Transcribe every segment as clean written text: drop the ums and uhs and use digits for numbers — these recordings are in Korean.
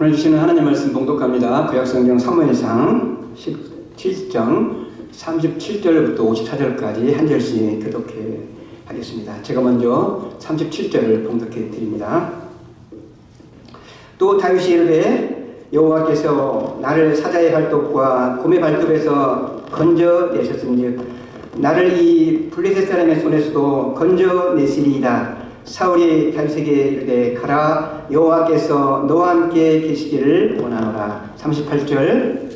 오늘 주시는 하나님 말씀 봉독합니다. 구약성경 사무엘상 17장 37절부터 54절까지 한 절씩 교독해 하겠습니다. 제가 먼저 37절을 봉독해 드립니다. 또 다윗이 이르되 여호와께서 나를 사자의 발톱과 곰의 발톱에서 건져내셨은즉 나를 이 블레셋 사람의 손에서도 건져내시리이다. 사울이 다윗에게 이르되 가라, 여호와께서 너와 함께 계시기를 원하노라. 38절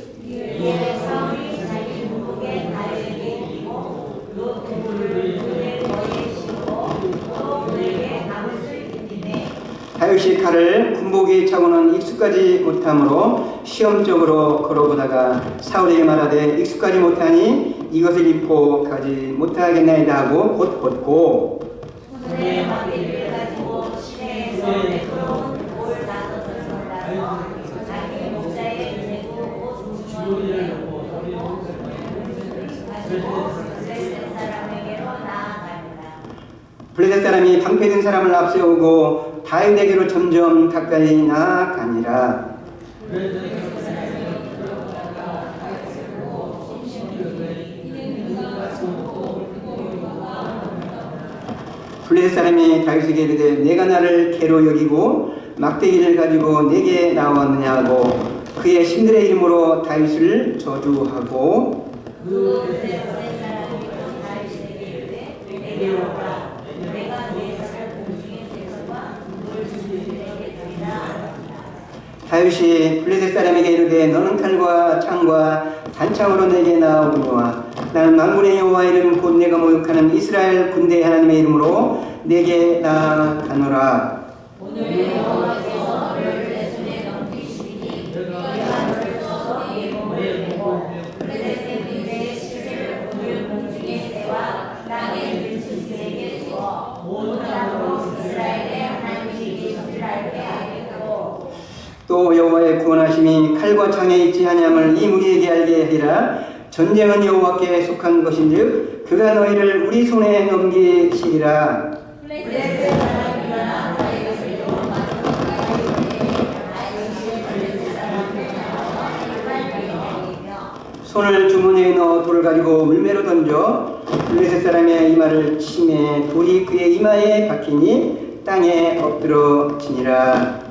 다윗이 칼을 군복이 차고는 익숙하지 못하므로 시험적으로 걸어보다가 사울에게 말하되 익숙하지 못하니 이것을 입고 가지 못하겠나이다 하고 곧 벗고 손에 마귀를 가지고 시내에서 매끄러운 돌 5을 골라서 자기 목자에 메고 옷 주머니에 넣고 가지고 블레셋 사람에게로 나아가니라. 블레셋 사람이 방패든 사람을 앞세우고 다윗에게로 점점 가까이 나아가니라. 블레셋 사람이 다윗에게 이르되 내가 나를 개로 여기고 막대기를 가지고 내게 나왔느냐고 그의 신들의 이름으로 다윗을 저주하고 그 블레셋 사람이 다윗에게 이르되 내게 오라 내가 네 살을 공중에 세워와 물 주들에게 주리라. 다윗이 블레셋 사람에게 이르되 너는 칼과 창과 단창으로 내게 나오거니와 나는 만군의 여호와 이름 곧 내가 모욕하는 이스라엘 군대 하나님의 이름으로 내게 나아가노라. 오늘 여호와께서 너를 내 손에 넘기시니 내가 너를 쳐서 네 몸을 베고 블레셋 군대의 실을 오늘 공중에 세워 땅의 밀치들에게 주어 온 땅으로 이스라엘의 하나님이신 줄 알게 하겠고 또 여호와의 구원하심이 칼과 창에 있지 아니함을 이 무리에게 알게 하리라. 전쟁은 여호와께 속한 것인즉 그가 너희를 우리 손에 넘기시리라. 손을 주머니에 넣어 돌을 가지고 물매로 던져 블레셋 사람의 이마를 치매 돌이 그의 이마에 박히니 땅에 엎드러지니라.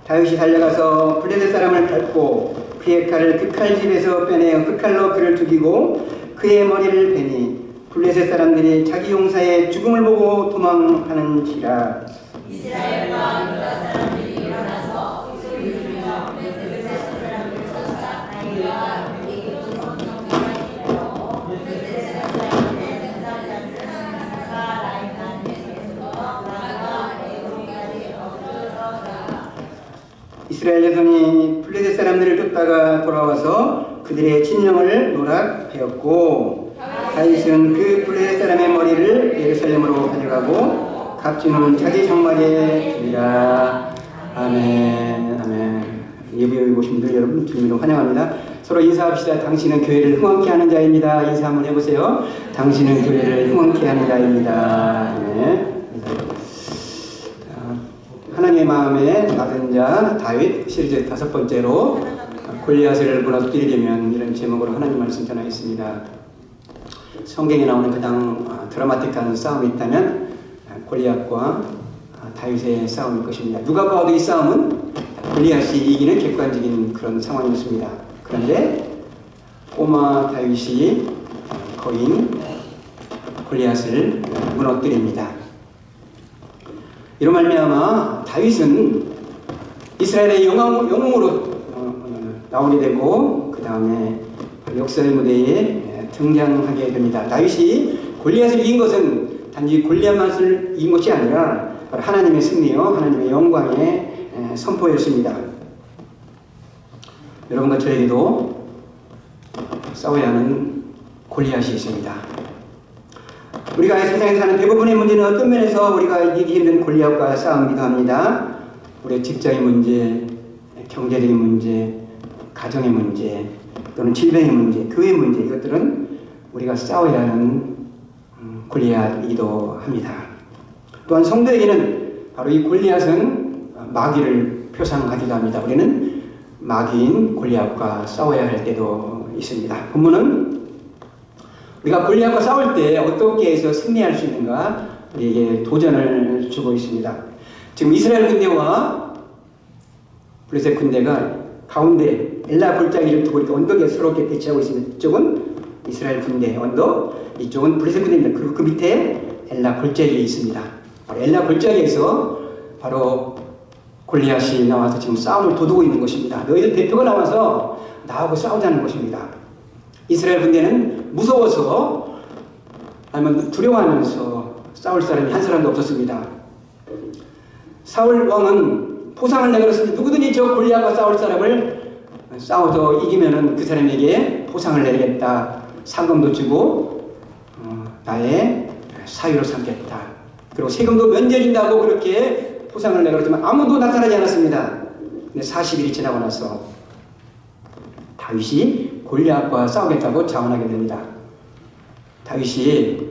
다윗이 달려가서 블레셋 사람을 밟고 그의 칼을 그 칼집에서 빼내어 그 칼로 그를 죽이고 그의 머리를 베니 블레셋 사람들이 자기 용사의 죽음을 보고 도망하는지라. 이스라엘과 유다 사람들이 일어나서 소리를 지르며 블레셋 사람들을 쳤다. 다윗과 이기로 성경을 블레셋 사람들의 등장자들은 사가 라이만 에서부터 나가 에돔까지 엎드러져라. 이스라엘 자손이 블레셋 사람들을 쫓다가 돌아와서 그들의 진영을 노락하였고 다윗은 그 블레셋 사람의 머리를 예루살렘으로 가져가고 값지는 자기 장막에 두니라. 아멘. 아멘. 예배에 오신 분들 여러분 주님으로 환영합니다. 서로 인사합시다. 당신은 교회를 흥왕케 하는 자입니다. 인사 한번 해보세요. 당신은 교회를 흥왕케 하는 자입니다. 네. 하나님의 마음에 받은 자 다윗 시리즈 5번째로 골리앗을 무너뜨리려면 이런 제목으로 하나님 말씀 전하겠습니다. 성경에 나오는 가장 드라마틱한 싸움이 있다면 골리앗과 다윗의 싸움일 것입니다. 누가 봐도 이 싸움은 골리앗이 이기는 객관적인 그런 상황이었습니다. 그런데 꼬마 다윗이 거인 골리앗을 무너뜨립니다. 이로 말미암아 다윗은 이스라엘의 영웅으로 나오게 되고 그 다음에 역사의 무대에 등장하게 됩니다. 다윗이 골리앗을 이긴 것은 단지 골리앗만을 이긴 것이 아니라 하나님의 승리요 하나님의 영광의 선포였습니다. 여러분과 저에게도 싸워야 하는 골리앗이 있습니다. 우리가 세상에 사는 대부분의 문제는 어떤 면에서 우리가 이기기 힘든 골리앗과 싸우기도 합니다. 우리의 직장의 문제, 경제적인 문제, 가정의 문제, 또는 질병의 문제, 교회의 문제, 이것들은 우리가 싸워야 하는 골리앗이기도 합니다. 또한 성도에게는 바로 이 골리앗은 마귀를 표상하기도 합니다. 우리는 마귀인 골리앗과 싸워야 할 때도 있습니다. 본문은 우리가 골리앗과 싸울 때 어떻게 해서 승리할 수 있는가 우리에게 도전을 주고 있습니다. 지금 이스라엘 군대와 블레셋 군대가 가운데 엘라 골짜기를 두고 이렇게 언덕에 서럽게 대치하고 있습니다. 이쪽은 이스라엘 군대 언덕, 이쪽은 블레셋 군대입니다. 그리고 그 밑에 엘라 골짜기에 있습니다. 엘라 골짜기에서 바로 골리앗이 나와서 지금 싸움을 도두고 있는 것입니다. 너희들 대표가 나와서 나하고 싸우자는 것입니다. 이스라엘 군대는 무서워서 아니면 두려워하면서 싸울 사람이 한 사람도 없었습니다. 사울 왕은 포상을 내걸었으니 누구든지 저 골리앗과 싸울 사람을 싸워서 이기면은 그 사람에게 포상을 내리겠다. 상금도 주고 나의 사유로 삼겠다. 그리고 세금도 면제해준다고 그렇게 포상을 내걸었지만 아무도 나타나지 않았습니다. 근데 40일이 지나고 나서 다윗이 골리앗과 싸우겠다고 자원하게 됩니다. 다윗이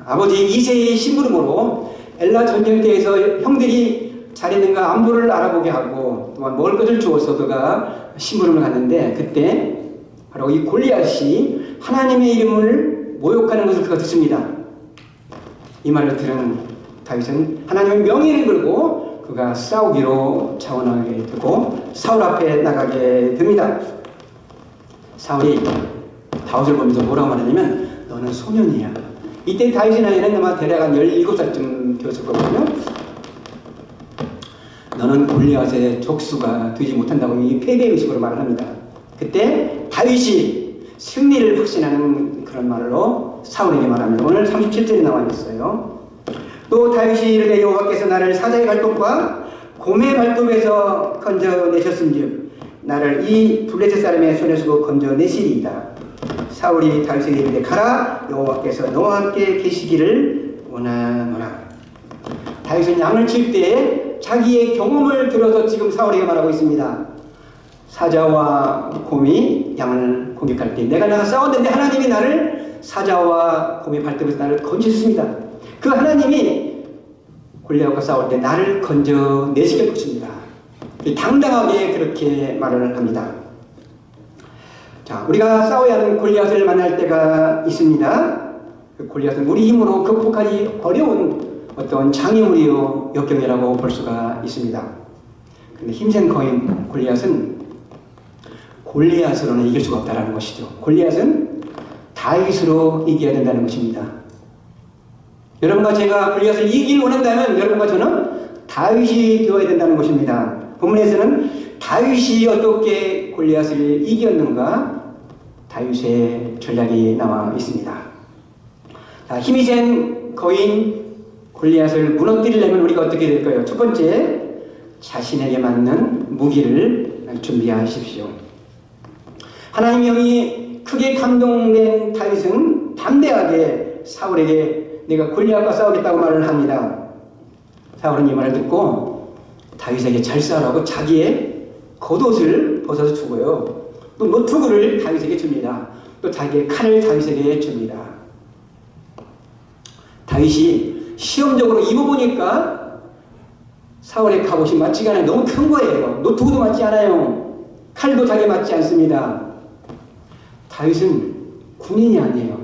아버지 이새의 심부름으로 엘라 전쟁터에서 형들이 잘했는가 안부를 알아보게 하고 또한 먹을 것을 주어서 그가 심부름을 갔는데 그때 바로 이 골리앗이 하나님의 이름을 모욕하는 것을 그가 듣습니다. 이 말을 들은 다윗은 하나님의 명예를 걸고 그가 싸우기로 자원하게 되고 사울 앞에 나가게 됩니다. 사울이 다윗을 보면서 뭐라고 말하냐면 너는 소년이야. 이때 다윗의 나이는 아마 대략 한 17살쯤 되었을 거거든요. 너는 골리앗의 족수가 되지 못한다고 이 패배의식으로 말을 합니다. 그때 다윗이 승리를 확신하는 그런 말로 사울에게 말합니다. 오늘 37절에 나와 있어요. 또 다윗이 이르되 여호와께서 나를 사자의 발톱과 곰의 발톱에서 건져내셨은즉 나를 이 블레셋 사람의 손에서도 건져내시리이다. 사울이 다윗에게 이르되 가라 여호와께서 너와 함께 계시기를 원하노라. 다윗은 양을 칠 때 자기의 경험을 들어서 지금 사울에게 말하고 있습니다. 사자와 곰이 양을 공격할 때 내가 나가 싸웠는데 하나님이 나를 사자와 곰의 발톱에서 나를 건지셨습니다. 그 하나님이 골리앗과 싸울 때 나를 건져내시게 것입니다. 당당하게 그렇게 말을 합니다. 자, 우리가 싸워야 하는 골리앗을 만날 때가 있습니다. 그 골리앗은 우리 힘으로 극복하기 어려운 어떤 장애물이요 역경이라고 볼 수가 있습니다. 그런데 힘센 거인 골리앗은 골리앗으로는 이길 수가 없다는 것이죠. 골리앗은 다윗으로 이겨야 된다는 것입니다. 여러분과 제가 골리앗을 이기길 원한다면 여러분과 저는 다윗이 되어야 된다는 것입니다. 본문에서는 다윗이 어떻게 골리앗을 이겼는가 다윗의 전략이 나와 있습니다. 자, 힘이 센 거인 골리앗을 무너뜨리려면 우리가 어떻게 될까요? 첫 번째, 자신에게 맞는 무기를 준비하십시오. 하나님의 영이 크게 감동된 다윗은 담대하게 사울에게 내가 골리앗과 싸우겠다고 말을 합니다. 사울은 이 말을 듣고 다윗에게 잘 싸우라고 자기의 겉옷을 벗어서 주고요. 또 노트구를 다윗에게 줍니다. 또 자기의 칼을 다윗에게 줍니다. 다윗이 시험적으로 입어보니까 사울의 갑옷이 맞지가 않아요. 너무 큰 거예요. 노트구도 맞지 않아요. 칼도 자기에 맞지 않습니다. 다윗은 군인이 아니에요.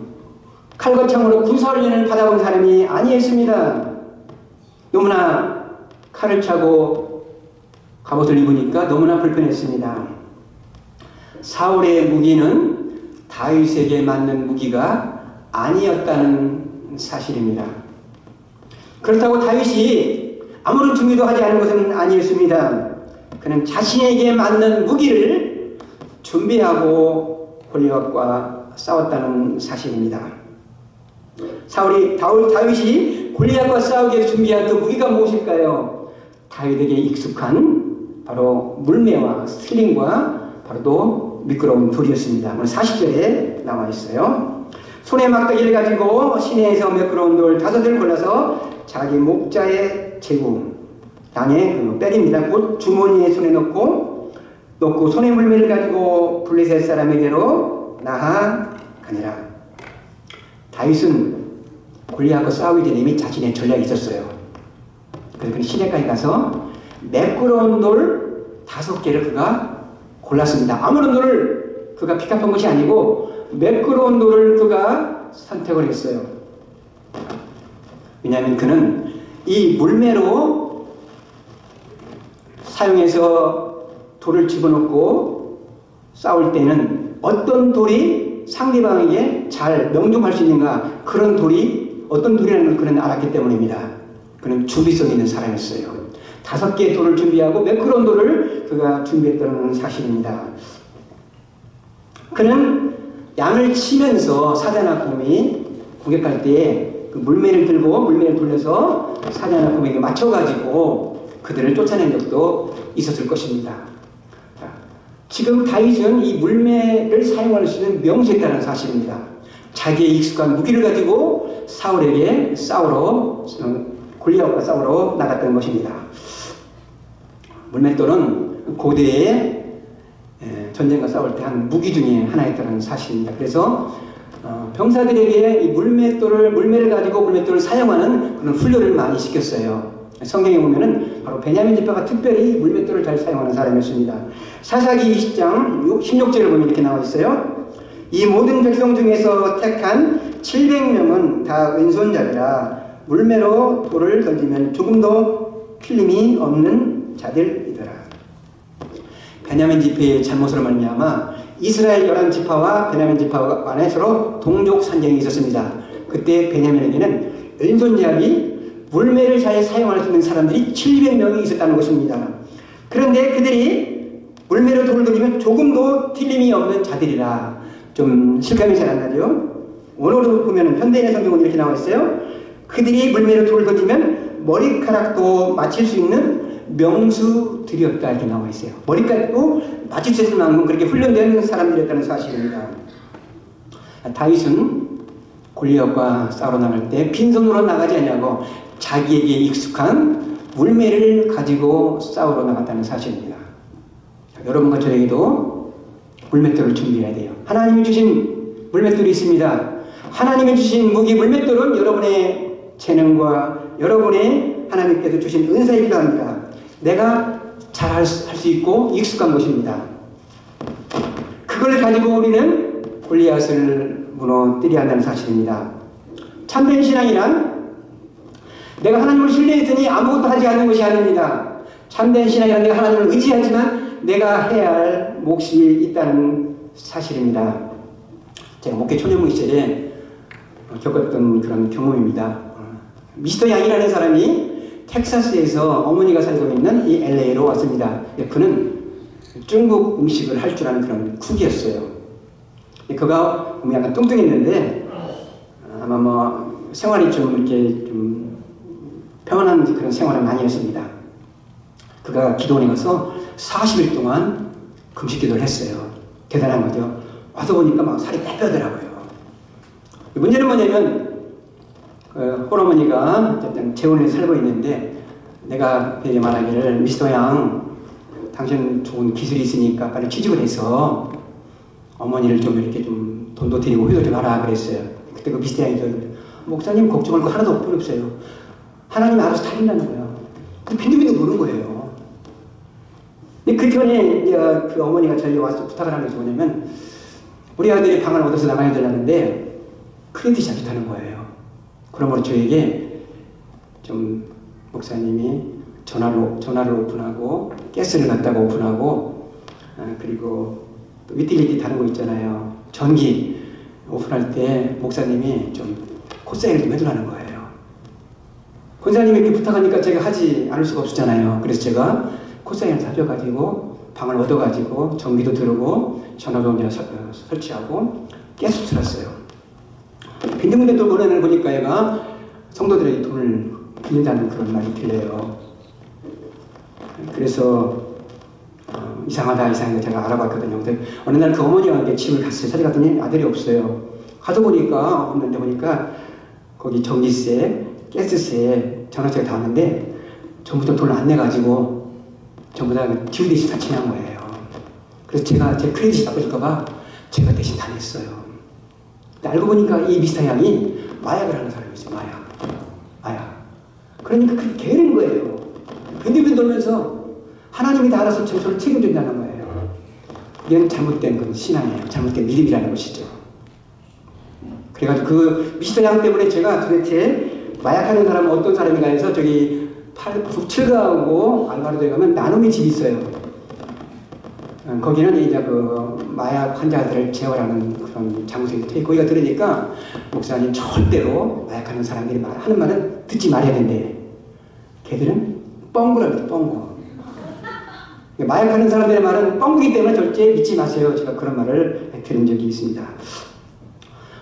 칼과 창으로 군사훈련을 받아본 사람이 아니었습니다. 너무나 칼을 차고 갑옷을 입으니까 너무나 불편했습니다. 사울의 무기는 다윗에게 맞는 무기가 아니었다는 사실입니다. 그렇다고 다윗이 아무런 준비도 하지 않은 것은 아니었습니다. 그는 자신에게 맞는 무기를 준비하고 골리앗과 싸웠다는 사실입니다. 다윗이 골리앗과 싸우기 위해 준비한 그 무기가 무엇일까요? 다윗에게 익숙한 바로 물매와 슬링과 바로 또 미끄러운 돌이었습니다. 오늘 40절에 나와 있어요. 손에 막대기를 가지고 시내에서 미끄러운 돌 5을 골라서 자기 목자의 제구 양의 그 빽입니다. 곧 주머니에 손에 넣고 손에 물매를 가지고 블레셋 사람에게로 나아가니라. 다윗은 골리앗과 싸우기 전에 이미 자신의 전략이 있었어요. 그래서 그 시내까지 가서 매끄러운 돌 5개를 그가 골랐습니다. 아무런 돌을 그가 픽업한 것이 아니고 매끄러운 돌을 그가 선택을 했어요. 왜냐하면 그는 이 물매로 사용해서 돌을 집어넣고 싸울 때는 어떤 돌이 상대방에게 잘 명중할 수 있는가, 그런 돌이 어떤 돌이라는 걸 그는 알았기 때문입니다. 그는 준비성 있는 사람이었어요. 5개의 돌을 준비하고 매끄러운 돌을 그가 준비했다는 사실입니다. 그는 양을 치면서 사자나 곰이 공격할 때 그 물매를 들고 물매를 돌려서 사자나 곰에게 맞춰가지고 그들을 쫓아낸 적도 있었을 것입니다. 지금 다윗은 이 물매를 사용할 수 있는 명수였다는 사실입니다. 자기의 익숙한 무기를 가지고 사울에게 골리앗과 싸우러 나갔던 것입니다. 물맷돌은 고대의 전쟁과 싸울 때 한 무기 중에 하나였다는 사실입니다. 그래서 병사들에게 이 물매를 가지고 물맷돌을 사용하는 그런 훈련을 많이 시켰어요. 성경에 보면은 바로 베냐민 지파가 특별히 물맷돌을 잘 사용하는 사람이었습니다. 사사기 20장 16절을 보면 이렇게 나와 있어요. 이 모든 백성 중에서 택한 700명은 다 왼손잡이라 물매로 돌을 던지면 조금도 틀림이 없는 자들이더라. 베냐민 지파의 잘못으로 말미암아 이스라엘 11지파와 베냐민 지파 간에 서로 동족 산쟁이 있었습니다. 그때 베냐민에게는 왼손잡이 물매를 잘 사용할 수 있는 사람들이 700명이 있었다는 것입니다. 그런데 그들이 물매로 돌을 던지면 조금도 틀림이 없는 자들이라. 좀 실감이 잘 안 나죠? 원어로 보면 현대인의 성경은 이렇게 나와 있어요. 그들이 물매로 돌을 던지면 머리카락도 맞힐 수 있는 명수들이었다 이렇게 나와 있어요. 머리카락도 맞출 수 있을 만큼 그렇게 훈련된 사람들이었다는 사실입니다. 다윗은 골리앗과 싸우러 나갈 때 빈손으로 나가지 않냐고 자기에게 익숙한 물매를 가지고 싸우러 나갔다는 사실입니다. 여러분과 저에게도 물맷돌을 준비해야 돼요. 하나님이 주신 물맷돌이 있습니다. 하나님이 주신 무기 물맷돌은 여러분의 재능과 여러분의 하나님께서 주신 은사에 필요합니다. 내가 잘 할 수 있고 익숙한 것입니다. 그걸 가지고 우리는 골리앗을 무너뜨려야 한다는 사실입니다. 참된 신앙이란 내가 하나님을 신뢰했으니 아무것도 하지 않는 것이 아닙니다. 참된 신앙이란 내가 하나님을 의지하지만 내가 해야 할 몫이 있다는 사실입니다. 제가 목회 초년부 시절에 겪었던 그런 경험입니다. 미스터 양이라는 사람이 텍사스에서 어머니가 살고 있는 이 LA로 왔습니다. 그는 중국 음식을 할 줄 아는 그런 쿡이었어요. 그가 약간 뚱뚱했는데 아마 뭐 생활이 좀 이렇게 좀 평안한 그런 생활을 많이 했습니다. 그가 기도원에 가서 40일 동안 금식 기도를 했어요. 대단한 거죠. 와서 보니까 막 살이 빼빼더라고요. 문제는 뭐냐면 홀어머니가 재혼에 살고 있는데 내가 되게 말하기를 미스터 양 당신 좋은 기술이 있으니까 빨리 취직을 해서 어머니를 좀 이렇게 좀 돈도 드리고 효도 좀 하라 그랬어요. 그때 그 미스터 양이 목사님 걱정할 거 하나도 없어요. 하나님 알아서 다린다는 거예요. 빈둥빈둥 노는 거예요. 근데 그 전에 그 어머니가 저희가 와서 부탁을 하는 게 뭐냐면 우리 아들이 방을 얻어서 나가야 되는데 크레딧이 안 좋다는 거예요. 그러므로 저에게 좀 목사님이 전화를 오픈하고 가스를 갖다가 오픈하고 그리고 또 위티리티 다른 거 있잖아요. 전기 오픈할 때 목사님이 좀 콧사인을 좀 해주라는 거예요. 권사님이 이렇게 부탁하니까 제가 하지 않을 수가 없었잖아요. 그래서 제가 콧사인을 사줘가지고 방을 얻어가지고 전기도 들고 전화도 설치하고 가스 틀었어요. 빈둥빈둥 돌고 보내는 보니까 얘가 성도들에게 돈을 빌린다는 그런 말이 들려요. 그래서 이상하다 제가 알아봤거든요. 근데 어느 날 그 어머니와 함께 집을 갔어요. 찾아갔더니 아들이 없어요. 가서 보니까 없는데 보니까 거기 전기세, 가스세, 전화세가 다 왔는데 전부 다 돈을 안 내가지고 전부 다 디우디시 다 지난 거예요. 그래서 제가 제 크레딧이 나빠질까봐 제가 대신 다 냈어요. 알고 보니까 이 미스터 양이 마약을 하는 사람이었어요. 마약. 그러니까 그게 게으른 거예요. 빈들빈들 돌면서 하나님이 다 알아서 저를 책임진다는 거예요. 이건 잘못된 건 신앙이에요. 잘못된 믿음이라는 것이죠. 그래가지고 그 미스터 양 때문에 제가 도대체 마약하는 사람은 어떤 사람인가 해서 저기 북칠가하고 알바로도에 가면 나눔의 집이 있어요. 거기는 이제 그 마약 환자들을 재활하는 그런 장소에 거기가 들으니까 목사님 절대로 마약하는 사람들이 하는 말은 듣지 말아야 된대. 걔들은 뻥구랍니다. 뻥구. 마약하는 사람들의 말은 뻥구기 때문에 절대 믿지 마세요. 제가 그런 말을 들은 적이 있습니다.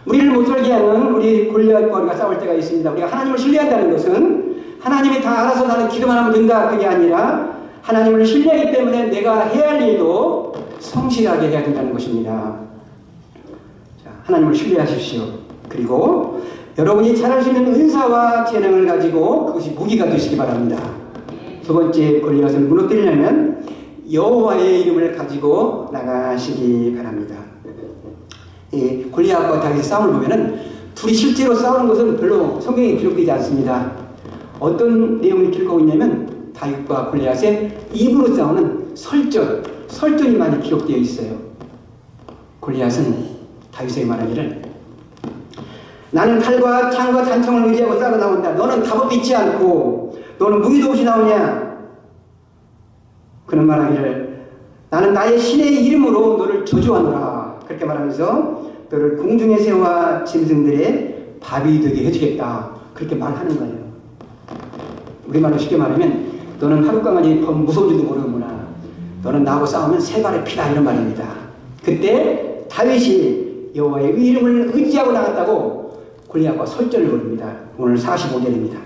우리를 못 살게 하는 우리 골리앗과 우리가 싸울 때가 있습니다. 우리가 하나님을 신뢰한다는 것은 하나님이 다 알아서 나는 기도만 하면 된다 그게 아니라 하나님을 신뢰하기 때문에 내가 해야 할 일도 성실하게 해야 된다는 것입니다. 자, 하나님을 신뢰하십시오. 그리고 여러분이 잘할 수 있는 은사와 재능을 가지고 그것이 무기가 되시기 바랍니다. 두 번째 골리앗을 무너뜨리려면 여호와의 이름을 가지고 나가시기 바랍니다. 이 골리앗과 다윗의 싸움을 보면은 둘이 실제로 싸우는 것은 별로 성경에 기록되지 않습니다. 어떤 내용을 기록하고 있냐면 다윗과 골리앗의 입으로 싸우는 설전이 많이 기록되어 있어요. 골리앗은 다윗에게 말하기를 나는 칼과 창과 단총을 의지하고 싸러 나온다. 너는 갑옷도 있지 않고 너는 무기도 없이 나오냐. 그는 말하기를 나는 나의 신의 이름으로 너를 저주하노라. 그렇게 말하면서 너를 궁중의 새와 짐승들의 밥이 되게 해주겠다. 그렇게 말하는 거예요. 우리말로 쉽게 말하면 너는 하룻강아지 무서운 줄도 모르는구나. 너는 나하고 싸우면 세 발의 피다 이런 말입니다. 그때 다윗이 여호와의 이름을 의지하고 나갔다고 골리앗과 설전을 벌입니다. 오늘 45절입니다.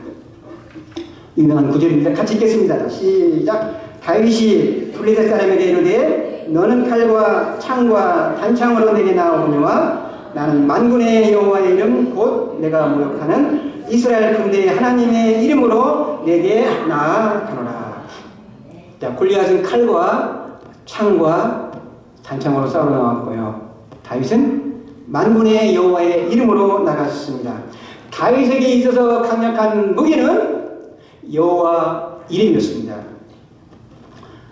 유명한 구절입니다. 같이 읽겠습니다. 시작. 다윗이 블레셋 사람에게 이르되 너는 칼과 창과 단창으로 내게 나오거니와 나는 만군의 여호와의 이름 곧 내가 모욕하는 이스라엘 군대의 하나님의 이름으로 내게 나아가노라. 자, 골리앗은 칼과 창과 단창으로 싸우러 나왔고요. 다윗은 만군의 여호와의 이름으로 나갔습니다. 다윗에게 있어서 강력한 무기는 여호와 이름이었습니다.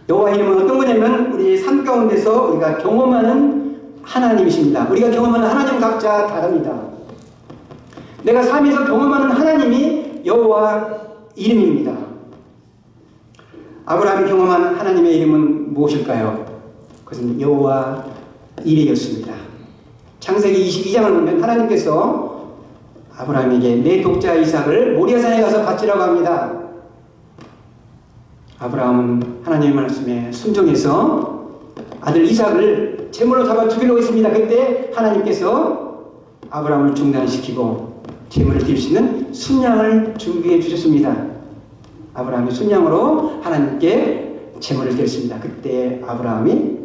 여호와 이름은 어떤 거냐면 우리 삶 가운데서 우리가 경험하는 하나님이십니다. 우리가 경험하는 하나님 각자 다릅니다. 내가 삶에서 경험하는 하나님이 여호와 이름입니다. 아브라함이 경험한 하나님의 이름은 무엇일까요? 그것은 여호와 이레였습니다. 창세기 22장을 보면 하나님께서 아브라함에게 내 독자 이삭을 모리아산에 가서 바치라고 합니다. 아브라함은 하나님의 말씀에 순종해서 아들 이삭을 제물로 잡아 죽이려고 했습니다. 그때 하나님께서 아브라함을 중단시키고 제물을 드릴 수 있는 순양을 준비해 주셨습니다. 아브라함이 순양으로 하나님께 제물을 드렸습니다. 그때 아브라함이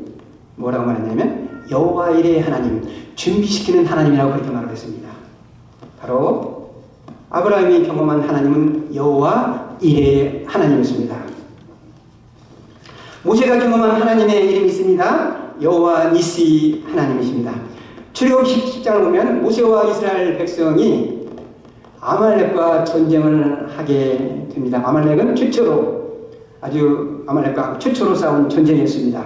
뭐라고 말했냐면 여호와 이레의 하나님, 준비시키는 하나님이라고 그렇게 말을 했습니다. 바로 아브라함이 경험한 하나님은 여호와 이레의 하나님이었습니다. 모세가 경험한 하나님의 이름이 있습니다. 여호와 니시 하나님이십니다. 출애굽 10장을 보면 모세와 이스라엘 백성이 아말렉과 전쟁을 하게 됩니다. 아말렉은 아말렉과 최초로 싸운 전쟁이었습니다.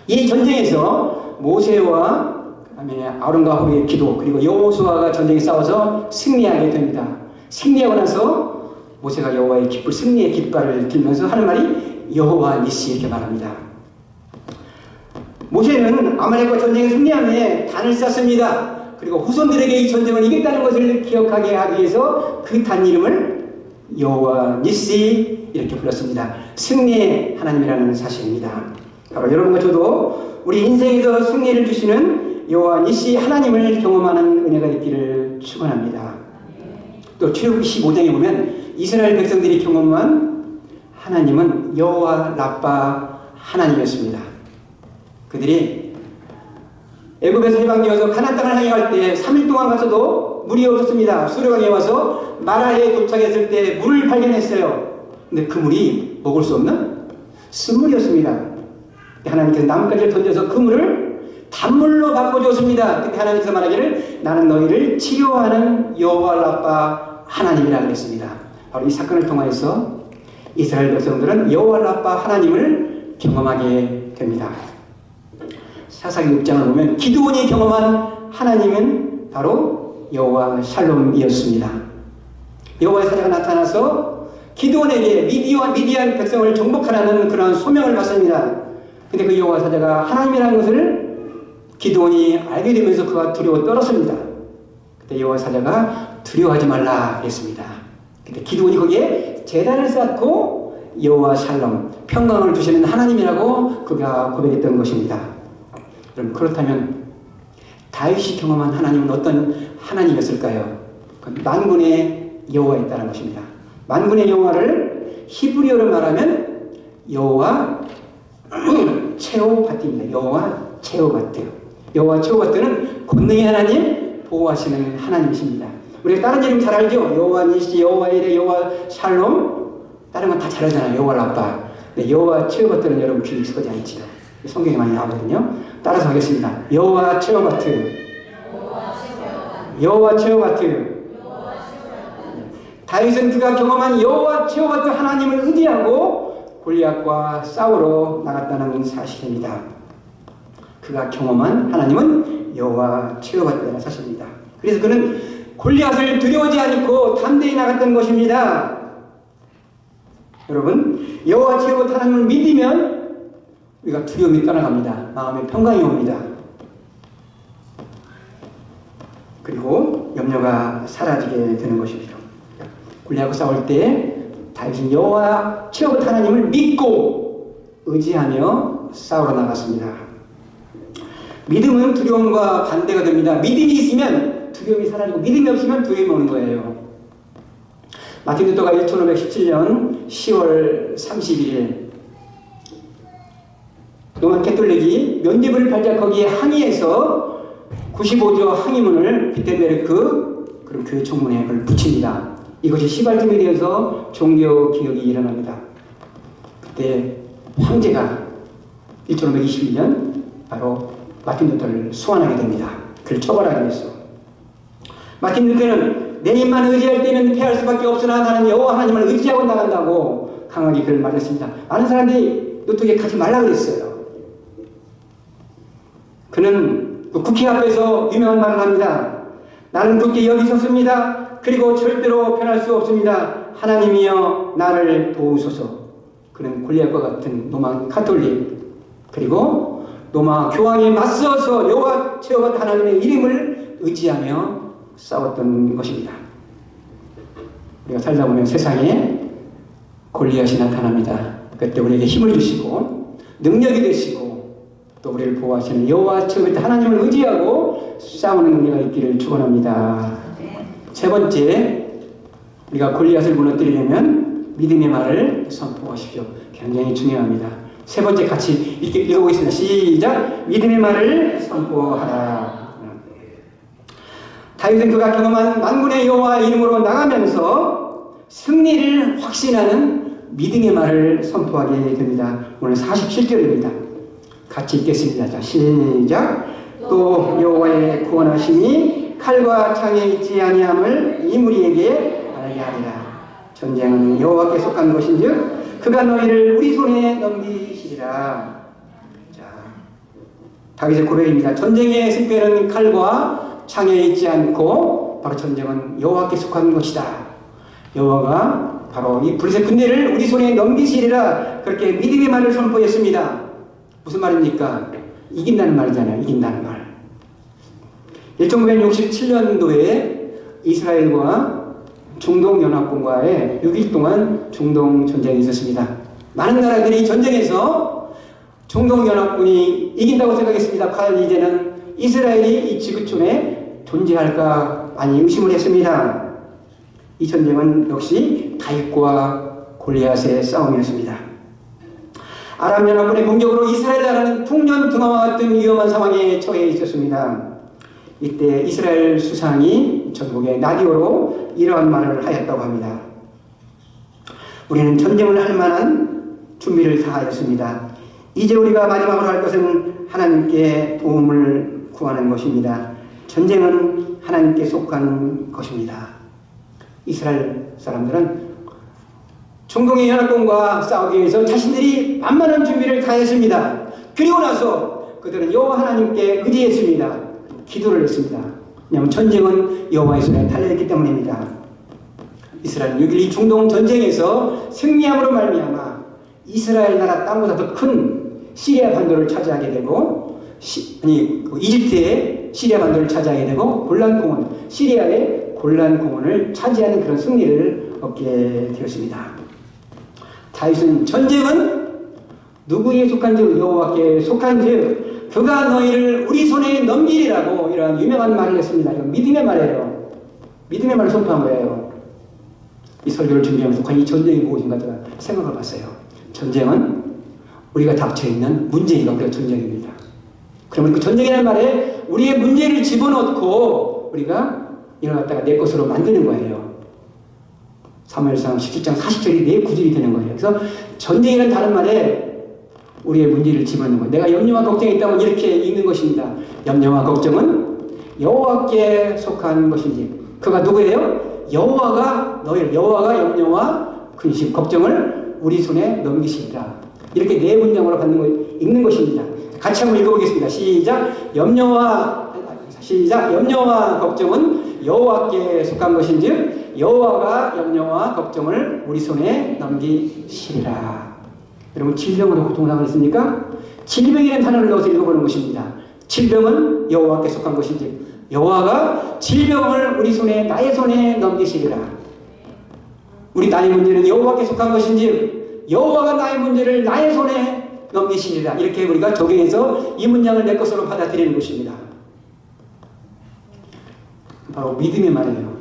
이 전쟁에서 모세와 그다음에 아론과 홀의 기도 그리고 여호수아가 전쟁에 싸워서 승리하게 됩니다. 승리하고 나서 모세가 여호와의 승리의 깃발을 들면서 하는 말이 여호와 니시 이렇게 말합니다. 모세는 아말렉과 전쟁에 승리한 후에 단을 쌌습니다. 그리고 후손들에게 이 전쟁을 이겼다는 것을 기억하게 하기 위해서 그 단 이름을 여호와 니시 이렇게 불렀습니다. 승리의 하나님이라는 사실입니다. 바로 여러분과 저도 우리 인생에서 승리를 주시는 여호와 니시 하나님을 경험하는 은혜가 있기를 축원합니다. 또 출애굽기 15장에 보면 이스라엘 백성들이 경험한 하나님은 여호와 라빠 하나님이었습니다. 그들이 애굽에서 해방되어서 가나안 땅을 향해 갈 때 3일 동안 갔어도 물이 없었습니다. 수르강에 와서 마라에 도착했을 때 물을 발견했어요. 근데 그 물이 먹을 수 없는 쓴물이었습니다. 하나님께서 나뭇가지를 던져서 그 물을 단물로 바꿔줬습니다. 그때 하나님께서 말하기를 나는 너희를 치료하는 여호와 라파 하나님이라 그랬습니다. 바로 이 사건을 통하여서 이스라엘 백성들은 여호와 라파 하나님을 경험하게 됩니다. 사사기 6장을 보면 기드온이 경험한 하나님은 바로 여호와 샬롬이었습니다. 여호와의 사자가 나타나서 기드온에게 미디안 백성을 정복하라는 그런 소명을 받습니다. 근데 그 여호와 사자가 하나님이라는 것을 기드온이 알게 되면서 그가 두려워 떨었습니다. 그때 여호와 사자가 두려워하지 말라 그랬습니다. 그때 기드온이 거기에 제단을 쌓고 여호와 샬롬 평강을 주시는 하나님이라고 그가 고백했던 것입니다. 그럼 그렇다면 다윗이 경험한 하나님은 어떤 하나님이었을까요? 만군의 여호와였다는 것입니다. 만군의 여호와를 히브리어로 말하면 여호와 체오바트입니다. 여호와 체오바트. 여호와 체오바트는 권능의 하나님, 보호하시는 하나님이십니다. 우리가 다른 이름 잘 알죠? 여호와 니시, 여호와 이레, 여호와 샬롬. 다른 건 다 잘 알잖아요. 여호와 라파. 근데 여호와 체오바트는 여러분 귀에 익숙하지 않지요. 성경에 많이 나오거든요. 따라서 하겠습니다. 여호와 체오바트. 여호와 체오바트. 다윗은 그가 경험한 여호와 체오바트 하나님을 의지하고 골리앗과 싸우러 나갔다는 사실입니다. 그가 경험한 하나님은 여호와 체오바트라는 사실입니다. 그래서 그는 골리앗을 두려워하지 않고 담대히 나갔던 것입니다. 여러분, 여호와 체오바트 하나님을 믿으면 우리가 두려움이 떠나갑니다. 마음의 평강이 옵니다. 그리고 염려가 사라지게 되는 것입니다. 골리앗과 싸울 때 다윗은 여호와 체오바트 하나님을 믿고 의지하며 싸우러 나갔습니다. 믿음은 두려움과 반대가 됩니다. 믿음이 있으면 두려움이 사라지고 믿음이 없으면 두려움이 오는 거예요. 마틴 루터가 1517년 10월 31일 로마 캐톨릭이 면죄부를 발작 거기에 항의해서 95조 항의문을 비텐베르크 그런 교회 청문회에 그걸 붙입니다. 이것이 시발점이 되어서 종교 개혁이 일어납니다. 그때 황제가 1521년 바로 마틴 루터를 소환하게 됩니다. 그를 처벌하기 위해서. 마틴 루터는 내 힘만 의지할 때는 패할 수밖에 없으나 나는 여호와 하나님을 의지하고 나간다고 강하게 그를 말했습니다. 많은 사람들이 루터에게 가지 말라 그랬어요. 그는 국회 앞에서 유명한 말을 합니다. 나는 굳게 여기 섰습니다. 그리고 절대로 변할 수 없습니다. 하나님이여 나를 도우소서. 그는 골리앗과 같은 로마 카톨릭 그리고 로마 교황에 맞서서 여호와 체오바트 하나님의 이름을 의지하며 싸웠던 것입니다. 우리가 살다 보면 세상에 골리앗이 나타납니다. 그때 우리에게 힘을 주시고 능력이 되시고 또 우리를 보호하시는 여호와 체오바트 하나님을 의지하고 싸우는 우리가 있기를 축원합니다. 세 번째, 우리가 골리앗을 무너뜨리려면 믿음의 말을 선포하십시오. 굉장히 중요합니다. 세 번째 같이 읽어보겠습니다. 시작! 믿음의 말을 선포하라. 다윗은 그가 경험한 만군의 여호와 이름으로 나가면서 승리를 확신하는 믿음의 말을 선포하게 됩니다. 오늘 47절입니다. 같이 읽겠습니다. 자, 시작! 또 여호와의 구원하심이 칼과 창에 있지 아니함을 이 무리에게 알게 하리라. 전쟁은 여호와께 속한 것인즉 그가 너희를 우리 손에 넘기시리라. 자, 다윗의 고백입니다. 전쟁의 승패는 칼과 창에 있지 않고 바로 전쟁은 여호와께 속한 것이다. 여호와가 바로 이 블레셋 군대를 우리 손에 넘기시리라. 그렇게 믿음의 말을 선포했습니다. 무슨 말입니까? 이긴다는 말이잖아요. 이긴다는 말. 1967년도에 이스라엘과 중동연합군과의 6일 동안 중동 전쟁이 있었습니다. 많은 나라들이 전쟁에서 중동연합군이 이긴다고 생각했습니다. 과연 이제는 이스라엘이 이 지구촌에 존재할까 많이 의심을 했습니다. 이 전쟁은 역시 다윗과 골리앗의 싸움이었습니다. 아람 연합군의 공격으로 이스라엘 나라는 풍년등화와 같은 위험한 상황에 처해 있었습니다. 이때 이스라엘 수상이 전국의 라디오로 이러한 말을 하였다고 합니다. 우리는 전쟁을 할 만한 준비를 다 하였습니다. 이제 우리가 마지막으로 할 것은 하나님께 도움을 구하는 것입니다. 전쟁은 하나님께 속한 것입니다. 이스라엘 사람들은 중동의 연합군과 싸우기 위해서 자신들이 만만한 준비를 다 했습니다. 그리고 나서 그들은 여호와 하나님께 의지했습니다. 기도를 했습니다. 왜냐하면 전쟁은 여호와의 손에 달려있기 때문입니다. 이스라엘은 6.12 중동 전쟁에서 승리함으로 말미암아 이스라엘 나라 땅보다 더 큰 시리아 반도를 차지하게 되고 이집트의 시리아 반도를 차지하게 되고 골란공원, 시리아의 골란공원을 차지하는 그런 승리를 얻게 되었습니다. 다윗은 전쟁은 누구에 속한즉 여호와께 속한즉 그가 너희를 우리 손에 넘기리라고 이러한 유명한 말을 했습니다. 이건 믿음의 말이에요. 믿음의 말을 선포한 거예요. 이 설교를 준비하면서 과연 이 전쟁이 무엇인가 제가 생각을 봤어요. 전쟁은 우리가 닥쳐있는 문제가 우리가 전쟁입니다. 그러면 그 전쟁이라는 말에 우리의 문제를 집어넣고 우리가 이걸 갖다가 내 것으로 만드는 거예요. 사무엘상 17장 40절이 내 구절이 되는 거예요. 그래서 전쟁이라는 다른 말에 우리의 문제를 집어넣는 거예요. 내가 염려와 걱정이 있다면 이렇게 읽는 것입니다. 염려와 걱정은 여호와께 속한 것인지 그가 누구예요? 여호와가 염려와 근심, 걱정을 우리 손에 넘기시리라. 이렇게 네 문장으로 읽는 것입니다. 같이 한번 읽어보겠습니다. 시작. 염려와 걱정은 여호와께 속한 것인즉 여호와가 염려와 걱정을 우리 손에 넘기시리라. 여러분 질병으로 고통당을 했습니까? 질병이라는 단어를 넣어서 읽어보는 것입니다. 질병은 여호와께 속한 것인즉 여호와가 질병을 우리 손에 나의 손에 넘기시리라. 우리 나의 문제는 여호와께 속한 것인즉 여호와가 나의 문제를 나의 손에 넘기시리라. 이렇게 우리가 적용해서 이 문장을 내 것으로 받아들이는 것입니다. 바로 믿음의 말이에요.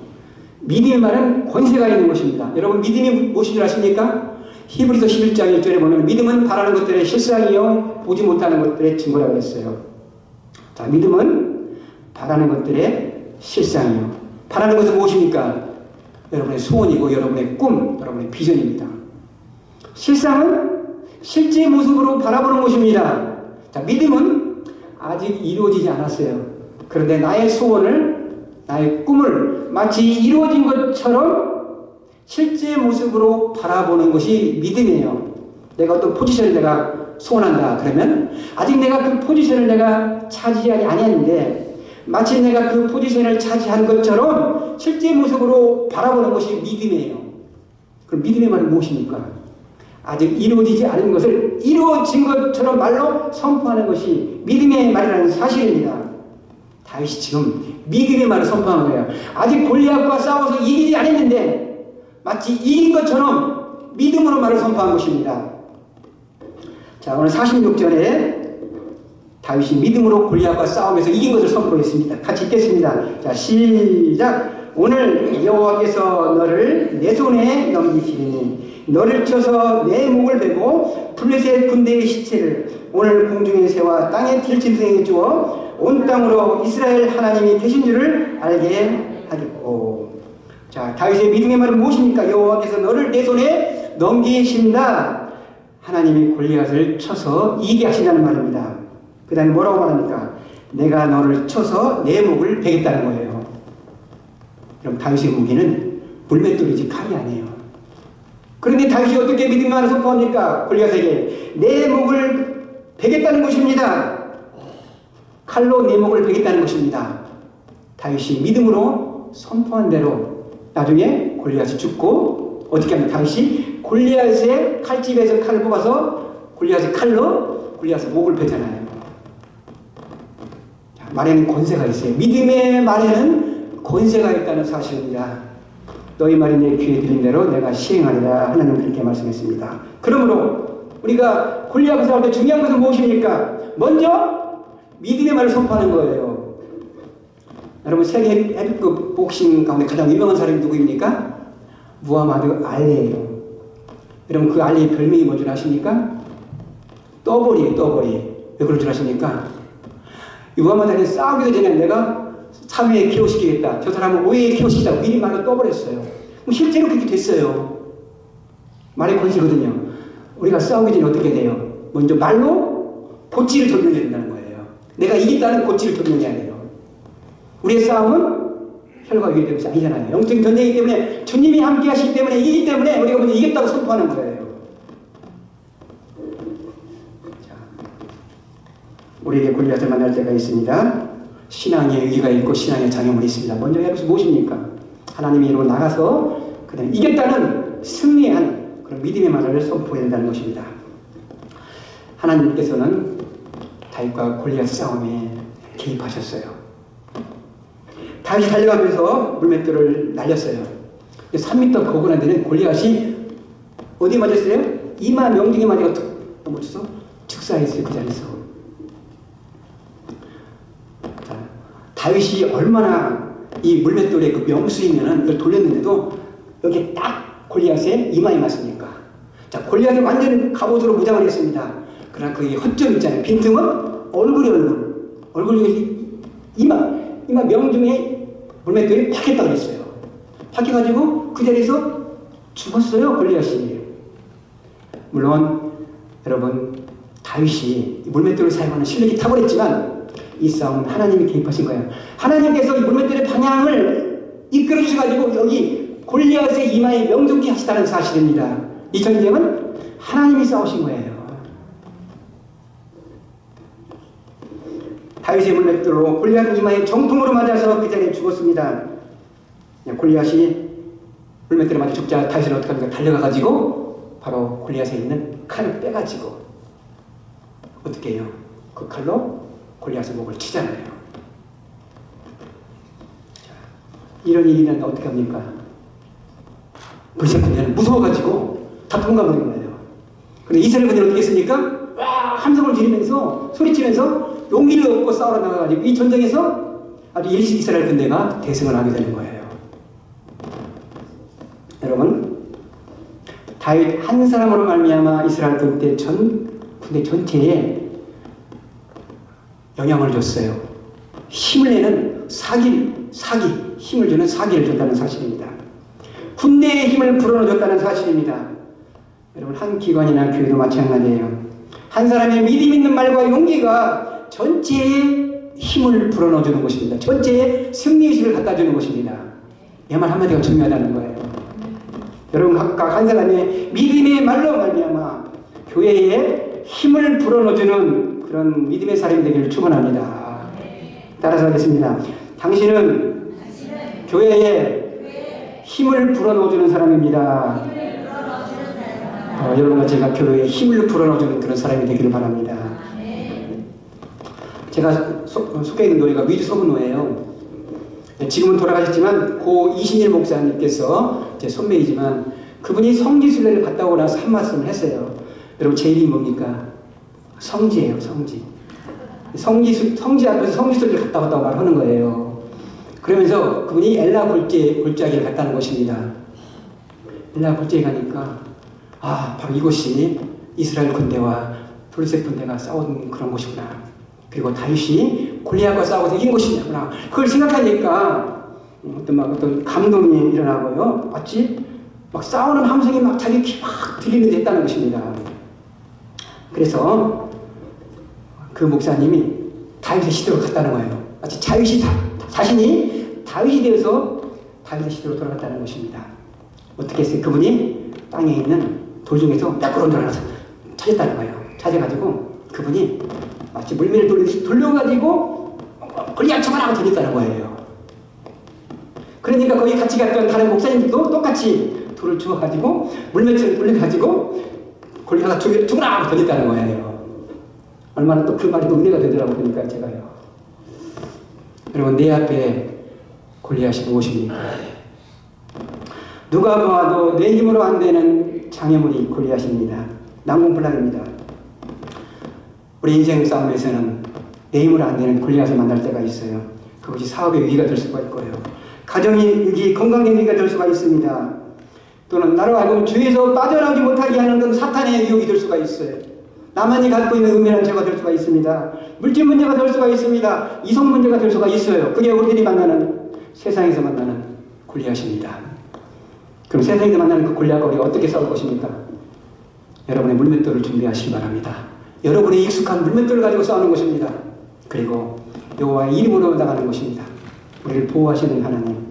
믿음의 말은 권세가 있는 것입니다. 여러분 믿음이 무엇인 줄 아십니까? 히브리서 11장 1절에 보면 믿음은 바라는 것들의 실상이요 보지 못하는 것들의 증거라고 했어요. 자, 믿음은 바라는 것들의 실상이요. 바라는 것은 무엇입니까? 여러분의 소원이고 여러분의 꿈, 여러분의 비전입니다. 실상은 실제 모습으로 바라보는 것입니다. 자, 믿음은 아직 이루어지지 않았어요. 그런데 나의 소원을, 나의 꿈을 마치 이루어진 것처럼 실제 모습으로 바라보는 것이 믿음이에요. 내가 어떤 포지션을 내가 소원한다 그러면 아직 내가 그 포지션을 내가 차지하지 아니했는데 마치 내가 그 포지션을 차지한 것처럼 실제 모습으로 바라보는 것이 믿음이에요. 그럼 믿음의 말은 무엇입니까? 아직 이루어지지 않은 것을 이루어진 것처럼 말로 선포하는 것이 믿음의 말이라는 사실입니다. 다윗이 지금 믿음의 말을 선포한 거예요. 아직 골리앗과 싸워서 이기지 않았는데 마치 이긴 것처럼 믿음으로 말을 선포한 것입니다. 자, 오늘 46절에 다윗이 믿음으로 골리앗과 싸우면서 이긴 것을 선포했습니다. 같이 읽겠습니다. 자, 시작. 오늘 여호와께서 너를 내 손에 넘기시리니 너를 쳐서 내 목을 베고 블레셋 군대의 시체를 오늘 공중의 새와 땅의 들짐승에게 주어 온 땅으로 이스라엘 하나님이 계신 줄을 알게 하겠고. 자, 다윗의 믿음의 말은 무엇입니까? 여호와께서 너를 내 손에 넘기신다. 하나님이 골리앗을 쳐서 이기게 하신다는 말입니다. 그 다음에 뭐라고 말합니까? 내가 너를 쳐서 내 목을 베겠다는 거예요. 그럼 다윗의 무기는 물맷돌이지 칼이 아니에요. 그런데 다윗이 어떻게 믿음의 말을 선포합니까? 골리앗에게 내 목을 베겠다는 것입니다. 칼로 내 목을 베겠다는 것입니다. 다윗이 믿음으로 선포한 대로 나중에 골리앗이 죽고 어떻게 하면 다윗이 골리앗의 칼집에서 칼을 뽑아서 골리앗의 칼로 골리앗의 목을 베잖아요. 자, 말에는 권세가 있어요. 믿음의 말에는 권세가 있다는 사실입니다. 너희 말이 내 귀에 들린 대로 내가 시행하리라. 하나님 그렇게 말씀했습니다. 그러므로 우리가 골리앗과 싸울 때 중요한 것은 무엇입니까? 먼저 믿음의 말을 선포하는 거예요. 여러분 세계 헤비급 복싱 가운데 가장 유명한 사람이 누구입니까? 무하마드 알리예요. 여러분 그 알리의 별명이 뭔지 아십니까? 떠버리예요. 떠버리. 왜 그럴 줄 아십니까? 이 무하마드 알리는 싸우기 전에 내가 3회에 키워시키겠다. 저 사람은 5회에 키워시키자고 미리 말로 떠버렸어요. 실제로 그렇게 됐어요. 말의 권세거든요. 우리가 싸우기 전에 어떻게 돼요? 먼저 말로 보지를 돌려야 된다는 거예요. 내가 이겼다는 고치를 증명해야 돼요. 우리의 싸움은 혈과 육의 것이 아니잖아요. 영적인 전쟁이기 때문에 주님이 함께 하시기 때문에 이기기 때문에 우리가 먼저 이겼다고 선포하는 거예요. 자, 우리에게 골리앗을 만날 때가 있습니다. 신앙의 위기가 있고 신앙의 장애물이 있습니다. 먼저 해야 할 것이 무엇입니까? 하나님의 이름으로 나가서 그다음에 이겼다는 승리한 그런 믿음의 말을 선포해야 된다는 것입니다. 하나님께서는 다윗과 골리앗 싸움에 개입하셨어요. 다윗이 달려가면서 물맷돌을 날렸어요. 3m 거구나 되는 골리앗이 어디에 맞았어요? 이마 명중에 맞아가 넘어져서 즉사했어요. 그 자리에서. 자, 다윗이 얼마나 이 물맷돌의 그 명수이면은 이걸 돌렸는데도 여기 딱 골리앗의 이마에 맞습니까? 자, 골리앗이 완전 갑옷으로 무장을 했습니다. 그러나 그 허점 있잖아요. 빈틈은 얼굴 중에 이마 명중에 물맷돌이 박혔다고 그랬어요. 박혀가지고 그 자리에서 죽었어요. 골리앗이. 물론 여러분 다윗이 물맷돌을 사용하는 실력이 탁월했지만 이 싸움은 하나님이 개입하신 거예요. 하나님께서 이 물맷돌의 방향을 이끌어 주셔가지고 여기 골리앗의 이마에 명중케 하시다는 사실입니다. 이 전쟁은 하나님이 싸우신 거예요. 다윗의 물맷돌로 골리앗 이마에 정통으로 맞아서 그 자리에 죽었습니다. 골리앗이 물맷돌에 맞아 죽자 다윗은 어떻게 합니까? 달려가가지고 바로 골리앗에 있는 칼을 빼가지고 어떻게 해요? 그 칼로 골리앗의 목을 치잖아요. 자, 이런 일이 일어나면 어떻게 합니까? 불신 군대는 무서워가지고 다 도망가버린 거예요. 그런데 이스라엘 군대는 어떻게 했습니까? 와 함성을 지르면서 소리치면서 용기를 얻고 싸우러 나가가지고 이 전쟁에서 아주 이스라엘 군대가 대승을 하게 되는 거예요. 여러분 다윗 한 사람으로 말미암아 이스라엘 군대 전체에 영향을 줬어요. 힘을 내는 힘을 주는 사기를 줬다는 사실입니다. 군대의 힘을 불어넣어줬다는 사실입니다. 여러분 한 기관이나 교회도 마찬가지예요. 한 사람의 믿음 있는 말과 용기가 전체에 힘을 불어넣어주는 것입니다. 전체에 승리의식을 갖다주는 것입니다. 이 말 한마디가 중요하다는 거예요. 여러분 각각 한 사람의 믿음의 말로 말미암아 교회에 힘을 불어넣어주는 그런 믿음의 사람이 되기를 축원합니다. 따라서 하겠습니다. 당신은 교회에 힘을 불어넣어주는 사람입니다. 여러분과 제가 교회에 힘을 불어넣어주는 그런 사람이 되기를 바랍니다. 제가 속해 있는 노예가 위주 소문노예요. 지금은 돌아가셨지만 고 이신일 목사님께서 제 선배이지만 그분이 성지순례를 갔다 오고 나서 한 말씀을 했어요. 여러분 제 이름이 뭡니까? 성지예요. 성지 앞에서 성지순례를 갔다 왔다고 말하는 거예요. 그러면서 그분이 엘라 골짜기를 갔다는 것입니다. 엘라 골짜기 가니까 바로 이곳이 이스라엘 군대와 블레셋 군대가 싸운 그런 곳이구나. 그리고 다윗이 골리앗과 싸워서 이긴 곳이구나. 그걸 생각하니까 어떤 감동이 일어나고요. 마치 막 싸우는 함성이 막 자기 귀 막 들리는 데 했다는 것입니다. 그래서 그 목사님이 다윗의 시대로 갔다는 거예요. 마치 자신이 다윗이 되어서 다윗의 시대로 돌아갔다는 것입니다. 어떻게 했어요? 그분이 땅에 있는 돌 중에서 몇 그릇 하나 찾았다는 거예요. 찾아가지고 그분이 마치 물매를 돌려가지고 골리앗 쳐가라고 던졌다는 거예요. 그러니까 거기 같이 갔던 다른 목사님들도 똑같이 돌을 주워가지고 물매를 돌려가지고 골리앗 죽으라고 던졌다는 거예요. 얼마나 또 그 말이 또 은혜가 되더라고 보니까 제가요. 여러분 내 앞에 골리앗이 무엇입니까? 누가 봐도 내 힘으로 안 되는 장애물이 골리앗입니다. 난공불락입니다. 우리 인생 싸움에서는 내 힘으로 안 되는 골리앗을 만날 때가 있어요. 그것이 사업의 위기가 될 수가 있고요. 가정의 위기, 건강의 위기가 될 수가 있습니다. 또는 나로 하여금 주위에서 빠져나오지 못하게 하는 건 사탄의 유혹이 될 수가 있어요. 나만이 갖고 있는 음해한 죄가 될 수가 있습니다. 물질 문제가 될 수가 있습니다. 이성 문제가 될 수가 있어요. 그게 우리들이 만나는 세상에서 만나는 골리앗입니다. 그럼 세상에서 만나는 그 골리앗과 우리가 어떻게 싸울 것입니까? 여러분의 물맷돌을 준비하시기 바랍니다. 여러분의 익숙한 물맷돌을 가지고 싸우는 것입니다. 그리고 여호와의 이름으로 나가는 것입니다. 우리를 보호하시는 하나님,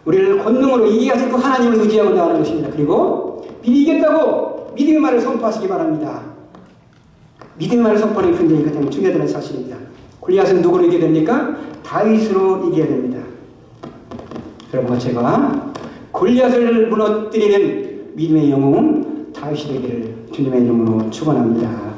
우리를 권능으로 이기하실 그 하나님을 의지하고 나가는 것입니다. 그리고 미리 이겼다고 믿음의 말을 선포하시기 바랍니다. 믿음의 말을 선포하는 게 굉장히 가장 중요하다는 사실입니다. 골리앗은 누구로 이겨야 됩니까? 다윗으로 이겨야 됩니다. 여러분과 제가 골리앗을 무너뜨리는 믿음의 영웅 다윗이 되기를 주님의 이름으로 축원합니다.